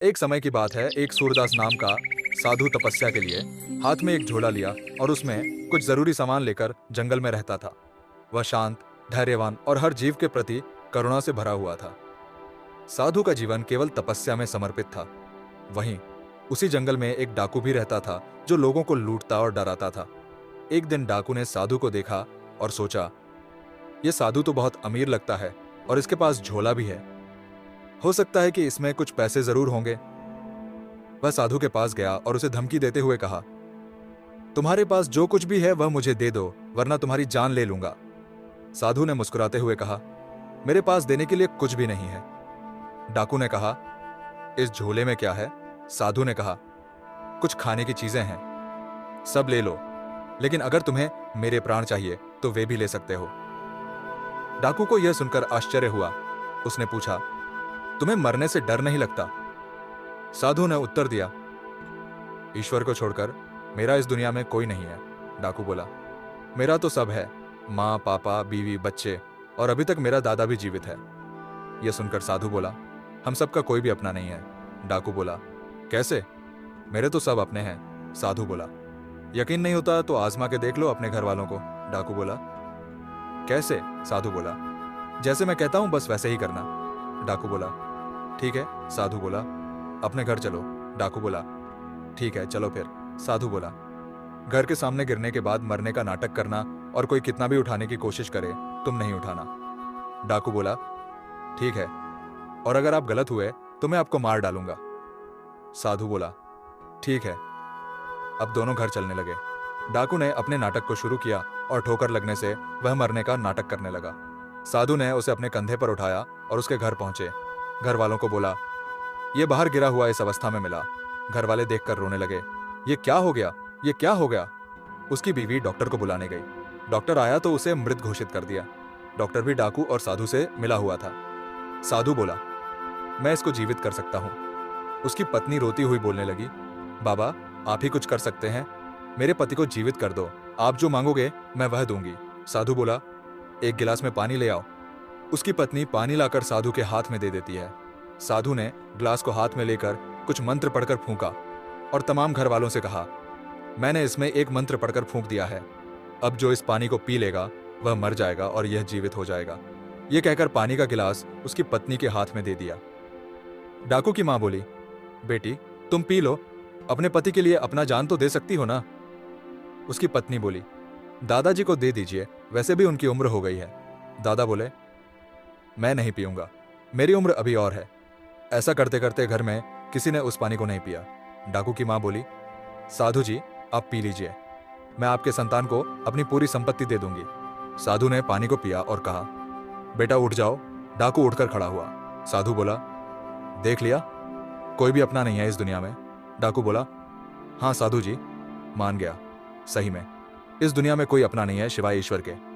एक समय की बात है, एक सूरदास नाम का साधु तपस्या के लिए हाथ में एक झोला लिया और उसमें कुछ जरूरी सामान लेकर जंगल में रहता था। वह शांत, धैर्यवान और हर जीव के प्रति करुणा से भरा हुआ था। साधु का जीवन केवल तपस्या में समर्पित था। वहीं उसी जंगल में एक डाकू भी रहता था जो लोगों को लूटता और डराता था। एक दिन डाकू ने साधु को देखा और सोचा, यह साधु तो बहुत अमीर लगता है और इसके पास झोला भी है। हो सकता है कि इसमें कुछ पैसे जरूर होंगे। वह साधु के पास गया और उसे धमकी देते हुए कहा, तुम्हारे पास जो कुछ भी है वह मुझे दे दो, वरना तुम्हारी जान ले लूंगा। साधु ने मुस्कुराते हुए कहा, मेरे पास देने के लिए कुछ भी नहीं है। डाकू ने कहा, इस झोले में क्या है? साधु ने कहा, कुछ खाने की चीजें हैं, सब ले लो, लेकिन अगर तुम्हें मेरे प्राण चाहिए तो वे भी ले सकते हो। डाकू को यह सुनकर आश्चर्य हुआ। उसने पूछा, तुम्हें मरने से डर नहीं लगता? साधु ने उत्तर दिया, ईश्वर को छोड़कर मेरा इस दुनिया में कोई नहीं है। डाकू बोला, मेरा तो सब है, माँ, पापा, बीवी, बच्चे, और अभी तक मेरा दादा भी जीवित है। यह सुनकर साधु बोला, हम सबका कोई भी अपना नहीं है। डाकू बोला, कैसे? मेरे तो सब अपने हैं। साधु बोला, यकीन नहीं होता तो आजमा के देख लो अपने घर वालों को। डाकू बोला, कैसे? साधु बोला, जैसे मैं कहता हूं बस वैसे ही करना। डाकू बोला, ठीक है। साधु बोला, अपने घर चलो। डाकू बोला, ठीक है चलो फिर। साधु बोला, घर के सामने गिरने के बाद मरने का नाटक करना और कोई कितना भी उठाने की कोशिश करे, तुम नहीं उठाना। डाकू बोला, ठीक है, और अगर आप गलत हुए तो मैं आपको मार डालूंगा। साधु बोला, ठीक है। अब दोनों घर चलने लगे। डाकू ने अपने नाटक को शुरू किया और ठोकर लगने से वह मरने का नाटक करने लगा। साधु ने उसे अपने कंधे पर उठाया और उसके घर पहुंचे। घर वालों को बोला, यह बाहर गिरा हुआ इस अवस्था में मिला। घर वाले देखकर रोने लगे, ये क्या हो गया, ये क्या हो गया? उसकी बीवी डॉक्टर को बुलाने गई। डॉक्टर आया तो उसे मृत घोषित कर दिया। डॉक्टर भी डाकू और साधु से मिला हुआ था। साधु बोला, मैं इसको जीवित कर सकता हूं। उसकी पत्नी रोती हुई बोलने लगी, बाबा आप ही कुछ कर सकते हैं, मेरे पति को जीवित कर दो, आप जो मांगोगे मैं वह दूंगी। साधु बोला, एक गिलास में पानी ले आओ। उसकी पत्नी पानी लाकर साधु के हाथ में दे देती है। साधु ने ग्लास को हाथ में लेकर कुछ मंत्र पढ़कर फूंका और तमाम घर वालों से कहा, मैंने इसमें एक मंत्र पढ़कर फूंक दिया है, अब जो इस पानी को पी लेगा वह मर जाएगा और यह जीवित हो जाएगा। यह कहकर पानी का गिलास उसकी पत्नी के हाथ में दे दिया। डाकू की मां बोली, बेटी तुम पी लो, अपने पति के लिए अपना जान तो दे सकती हो ना। उसकी पत्नी बोली, दादाजी को दे दीजिए, वैसे भी उनकी उम्र हो गई है। दादा बोले, मैं नहीं पीऊंगा, मेरी उम्र अभी और है। ऐसा करते करते घर में किसी ने उस पानी को नहीं पिया। डाकू की मां बोली, साधु जी आप पी लीजिए, मैं आपके संतान को अपनी पूरी संपत्ति दे दूंगी। साधु ने पानी को पिया और कहा, बेटा उठ जाओ। डाकू उठकर खड़ा हुआ। साधु बोला, देख लिया, कोई भी अपना नहीं है इस दुनिया में। डाकू बोला, हाँ साधु जी, मान गया, सही में इस दुनिया में कोई अपना नहीं है सिवाय ईश्वर के।